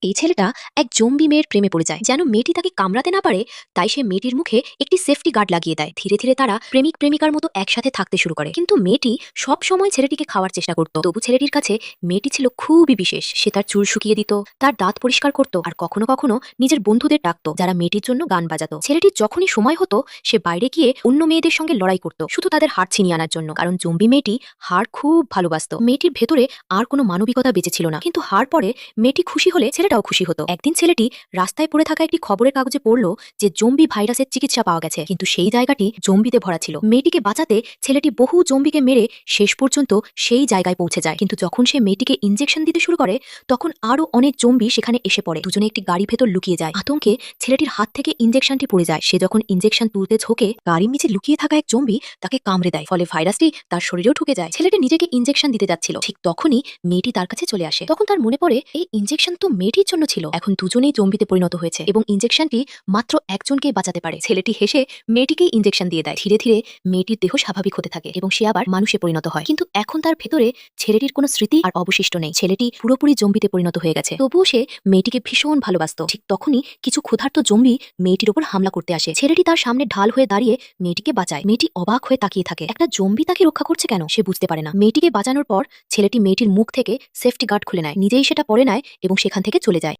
এই ছেলেটা এক জম্বি মেয়ের প্রেমে পড়ে যায়। যেন মেয়েটি তাকে কামড়াতে না পারে, তাই সে মেয়েটির মুখে একটি সেফটি গার্ড লাগিয়ে দেয়। ধীরে ধীরে তারা প্রেমিক প্রেমিকার মতো একসাথে থাকতে শুরু করে। কিন্তু মেয়েটি সব সময় ছেলেটিকে খাওয়ার চেষ্টা করত। তবু ছেলেটির কাছে মেয়েটি ছিল খুবই বিশেষ। সে তার চুল শুকিয়ে দিত, তার দাঁত পরিষ্কার করত, আর কখনো কখনো নিজের বন্ধুদের ডাকতো যারা মেয়েটির জন্য গান বাজাতো। ছেলেটির যখনই সময় হতো সে বাইরে গিয়ে অন্য মেয়েদের সঙ্গে লড়াই করত, শুধু তাদের হার ছিনিয়ে আনার জন্য। কারণ জম্বি মেয়েটি হার খুব ভালোবাসত। মেয়েটির ভেতরে আর কোনো মানবিকতা বেঁচে ছিল না। কিন্তু হার পরে মেয়েটি খুশি হলে ছেলেটাও খুশি হতো। একদিন ছেলেটি রাস্তায় পড়ে থাকা একটি খবরের কাগজে পড়লো যে জম্বি ভাইরাসের চিকিৎসা পাওয়া গেছে, কিন্তু সেই জায়গাটি জম্বিতে ভরা ছিল। মেয়েটিকে বাঁচাতে ছেলেটি বহু জম্বিকে মেরে শেষ পর্যন্ত সেই জায়গায় পৌঁছে যায়। কিন্তু যখন সে মেয়েটিকে ইনজেকশন দিতে শুরু করে তখন আরো অনেক জম্বি সেখানে এসে পড়ে। দুজনে একটি গাড়ি ভেতর লুকিয়ে যায়। আতঙ্কে ছেলেটির হাত থেকে ইনজেকশনটি পড়ে যায়। সে যখন ইনজেকশন তুলতে ঝোঁকে, গাড়ির নিচে লুকিয়ে থাকা এক জম্বি তাকে কামড়ে দেয়। ফলে ভাইরাসটি তার শরীরেও ঢুকে যায়। ছেলেটি নিজেকে ইনজেকশন দিতে যাচ্ছিল, ঠিক তখনই মেয়েটি তার কাছে চলে আসে। তখন তার মনে পড়ে এই ইনজেকশন তো মেয়েটির জন্য ছিল। এখন দুজনেই জম্বিতে পরিণত হয়েছে এবং ইনজেকশনটি মাত্র একজনকেই বাঁচাতে পারে। ছেলেটি হেসে মেয়েটিকেই ইনজেকশন দিয়ে দেয়। ধীরে ধীরে মেয়েটির দেহ স্বাভাবিক হতে থাকে এবং সে আবার মানুষে পরিণত হয়। কিন্তু এখন তার ভেতরে ছেলেটির কোনো স্মৃতি আর অবশিষ্ট নেই। ছেলেটি পুরোপুরি জম্বিতে পরিণত হয়ে গেছে। তবুও সে মেয়েটিকে ভীষণ ভালোবাসত। ঠিক তখনই কিছু ক্ষুধার্ত জম্বি মেয়েটির উপর হামলা করতে আসে। ছেলেটি তার সামনে ঢাল হয়ে দাঁড়িয়ে মেয়েটিকে বাঁচায়। মেয়েটি অবাক হয়ে তাকিয়ে থাকে। একটা জম্বি তাকে রক্ষা করছে কেন সে বুঝতে পারে না। মেয়েটিকে বাঁচানোর পর ছেলেটি মেয়েটির মুখ থেকে সেফটি গার্ড খুলে নেয়, নিজেই সেটা পরে নেয় এবং সেখান থেকে চলে যায়।